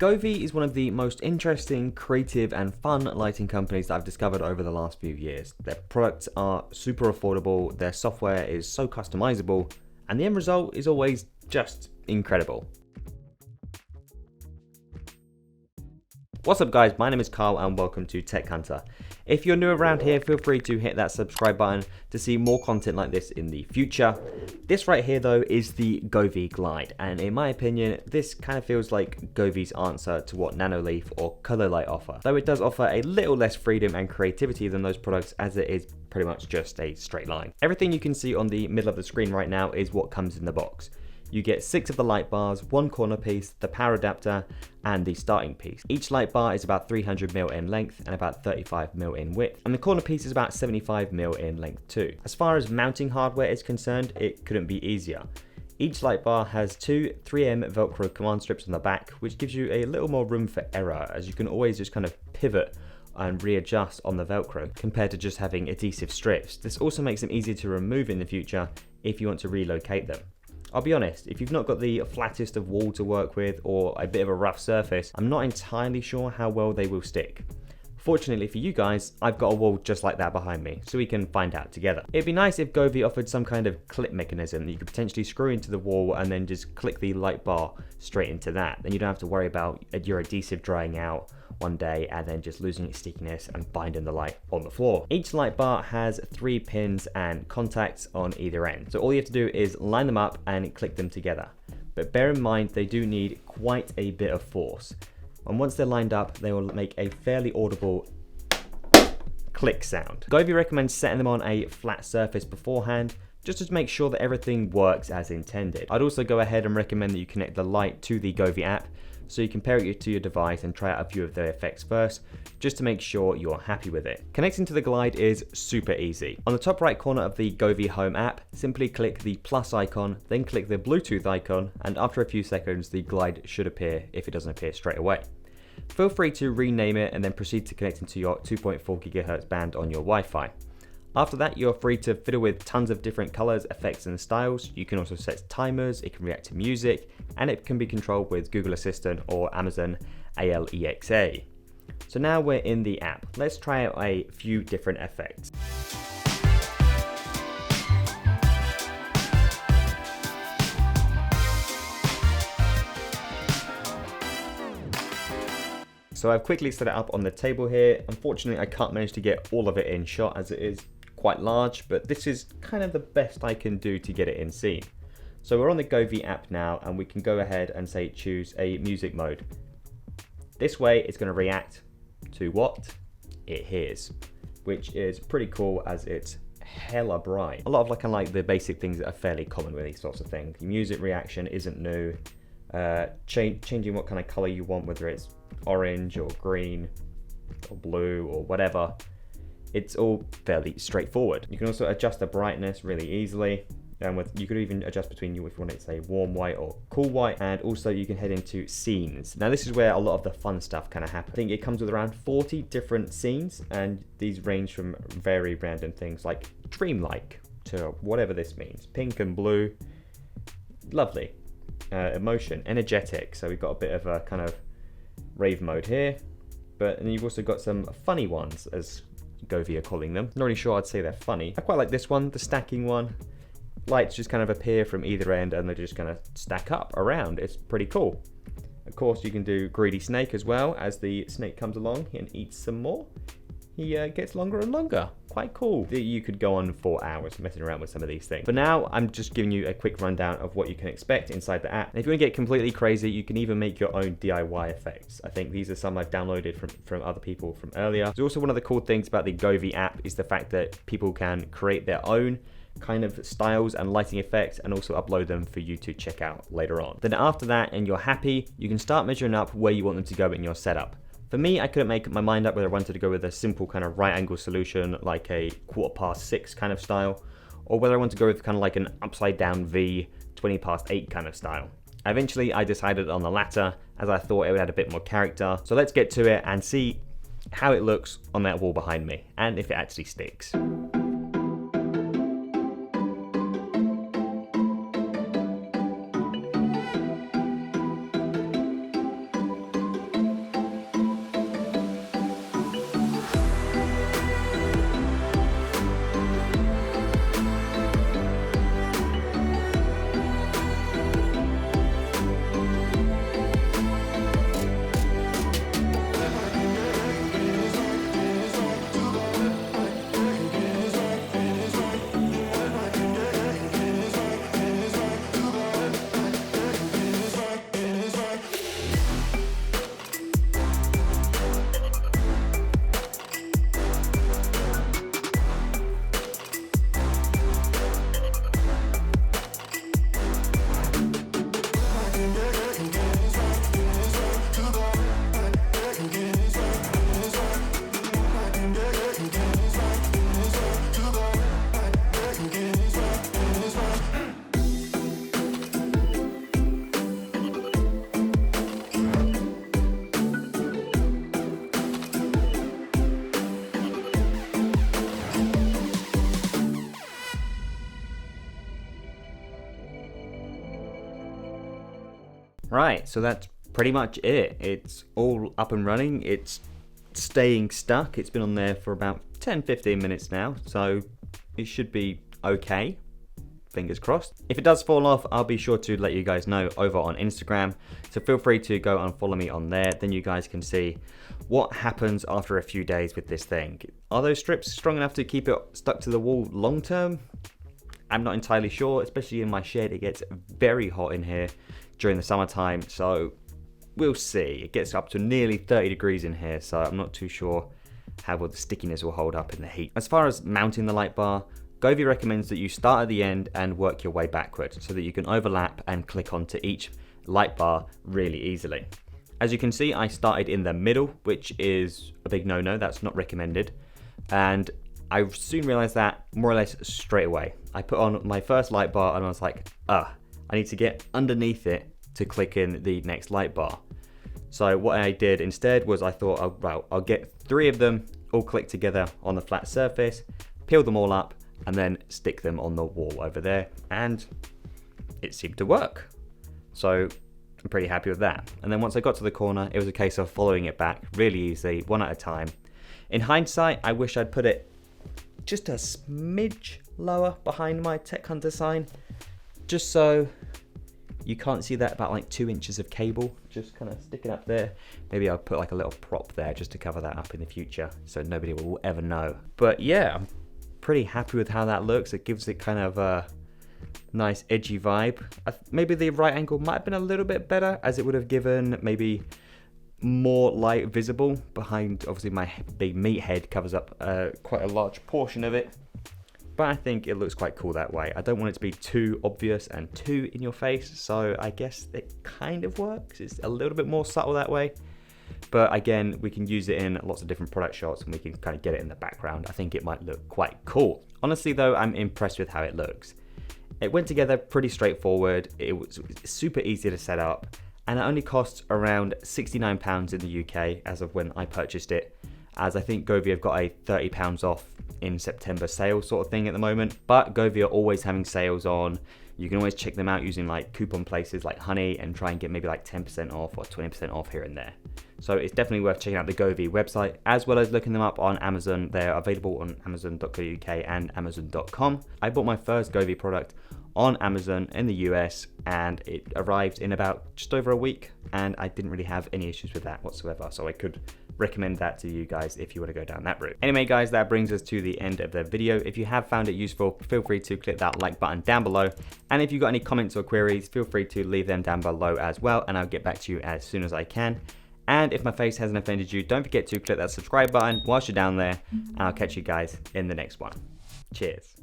Govee is one of the most interesting, creative and fun lighting companies that I've discovered over the last few years. Their products are super affordable, their software is so customizable, and the end result is always just incredible. What's up guys, my name is Carl and welcome to Tech Hunter. If you're new around here, feel free to hit that subscribe button to see more content like this in the future. This right here though is the Govee Glide, and in my opinion, this kind of feels like Govee's answer to what Nanoleaf or Color Light offer. Though it does offer a little less freedom and creativity than those products, as it is pretty much just a straight line. Everything you can see on the middle of the screen right now is what comes in the box. You get 6 of the light bars, 1 corner piece, the power adapter, and the starting piece. Each light bar is about 300mm in length and about 35mm in width, and the corner piece is about 75mm in length too. As far as mounting hardware is concerned, it couldn't be easier. Each light bar has 2 3M Velcro command strips on the back, which gives you a little more room for error, as you can always just kind of pivot and readjust on the Velcro compared to just having adhesive strips. This also makes them easier to remove in the future if you want to relocate them. I'll be honest, if you've not got the flattest of wall to work with or a bit of a rough surface, I'm not entirely sure how well they will stick. Fortunately for you guys, I've got a wall just like that behind me, so we can find out together. It'd be nice if Govee offered some kind of clip mechanism that you could potentially screw into the wall and then just click the light bar straight into that. Then you don't have to worry about your adhesive drying out one day and then just losing its stickiness and binding the light on the floor. Each light bar has 3 pins and contacts on either end. So all you have to do is line them up and click them together. But bear in mind, they do need quite a bit of force. And once they're lined up, they will make a fairly audible click sound. Govee recommends setting them on a flat surface beforehand, just to make sure that everything works as intended. I'd also go ahead and recommend that you connect the light to the Govee app, so you can pair it to your device and try out a few of the effects first, just to make sure you're happy with it. Connecting to the Glide is super easy. On the top right corner of the Govee Home app, simply click the plus icon, then click the Bluetooth icon, and after a few seconds, the Glide should appear if it doesn't appear straight away. Feel free to rename it and then proceed to connect into your 2.4 GHz band on your Wi-Fi. After that, you're free to fiddle with tons of different colors, effects, and styles. You can also set timers, it can react to music, and it can be controlled with Google Assistant or Amazon Alexa. So now we're in the app. Let's try out a few different effects. So I've quickly set it up on the table here. Unfortunately, I can't manage to get all of it in shot as it is quite large, but this is kind of the best I can do to get it in scene. So we're on the Govee app now, and we can go ahead and say choose a music mode. This way it's going to react to what it hears, which is pretty cool as it's hella bright. A lot of like the basic things that are fairly common with these sorts of things. The music reaction isn't new. Changing what kind of color you want, whether it's orange or green or blue or whatever, it's all fairly straightforward. You can also adjust the brightness really easily, and you could even adjust between you if you want it to say warm white or cool white, and also you can head into scenes. Now this is where a lot of the fun stuff kind of happens. I think it comes with around 40 different scenes, and these range from very random things like dreamlike to whatever this means, pink and blue, lovely. Emotion, energetic, so we've got a bit of a kind of rave mode here, but and you've also got some funny ones, as Govee are calling them. Not really sure I'd say they're funny. I quite like this one, the stacking one. Lights just kind of appear from either end and they're just going to stack up around. It's pretty cool. Of course, you can do greedy snake as well. As the snake comes along and eats some more, he gets longer and longer. Quite cool. You could go on for hours messing around with some of these things. For now, I'm just giving you a quick rundown of what you can expect inside the app. And if you want to get completely crazy, you can even make your own DIY effects. I think these are some I've downloaded from other people from earlier. There's also one of the cool things about the Govee app is the fact that people can create their own kind of styles and lighting effects and also upload them for you to check out later on. Then after that, and you're happy, you can start measuring up where you want them to go in your setup. For me, I couldn't make my mind up whether I wanted to go with a simple kind of right angle solution, like a 6:15 kind of style, or whether I want to go with kind of like an upside down V, 20:8 kind of style. Eventually, I decided on the latter, as I thought it would add a bit more character. So let's get to it and see how it looks on that wall behind me, and if it actually sticks. Right, so that's pretty much it. It's all up and running. It's staying stuck. It's been on there for about 10-15 minutes now, so it should be okay. Fingers crossed. If it does fall off, I'll be sure to let you guys know over on Instagram, so feel free to go and follow me on there. Then you guys can see what happens after a few days with this thing. Are those strips strong enough to keep it stuck to the wall long term? I'm not entirely sure, especially in my shed. It gets very hot in here during the summertime, so we'll see. It gets up to nearly 30 degrees in here, so I'm not too sure how well the stickiness will hold up in the heat. As far as mounting the light bar, Govee recommends that you start at the end and work your way backwards so that you can overlap and click onto each light bar really easily. As you can see, I started in the middle, which is a big no-no. That's not recommended. And I soon realized that more or less straight away. I put on my first light bar and I was like, I need to get underneath it to click in the next light bar. So what I did instead was I thought, oh, well, I'll get 3 of them all clicked together on the flat surface, peel them all up, and then stick them on the wall over there, and it seemed to work. So I'm pretty happy with that. And then once I got to the corner, it was a case of following it back really easy, one at a time. In hindsight, I wish I'd put it just a smidge lower behind my Tech Hunter sign, just so you can't see that about like 2 inches of cable just kind of sticking up there. Maybe I'll put like a little prop there just to cover that up in the future so nobody will ever know. But yeah, I'm pretty happy with how that looks. It gives it kind of a nice edgy vibe. Maybe the right angle might have been a little bit better, as it would have given maybe more light visible behind. Obviously my big meat head covers up quite a large portion of it, but I think it looks quite cool that way. I don't want it to be too obvious and too in your face, so I guess it kind of works. It's a little bit more subtle that way. But again, we can use it in lots of different product shots and we can kind of get it in the background. I think it might look quite cool. Honestly though, I'm impressed with how it looks. It went together pretty straightforward. It was super easy to set up, and it only costs around £69 in the UK as of when I purchased it, as I think Govee have got a £30 off in September sale sort of thing at the moment. But Govee are always having sales on. You can always check them out using like coupon places like Honey and try and get maybe like 10% off or 20% off here and there. So it's definitely worth checking out the Govee website, as well as looking them up on Amazon. They're available on amazon.co.uk and amazon.com. I bought my first Govee product on Amazon in the US, and it arrived in about just over a week, and I didn't really have any issues with that whatsoever. So I could recommend that to you guys if you want to go down that route. Anyway guys, that brings us to the end of the video. If you have found it useful, feel free to click that like button down below, and if you've got any comments or queries, feel free to leave them down below as well, and I'll get back to you as soon as I can. And if my face hasn't offended you, don't forget to click that subscribe button whilst you're down there, and I'll catch you guys in the next one. Cheers.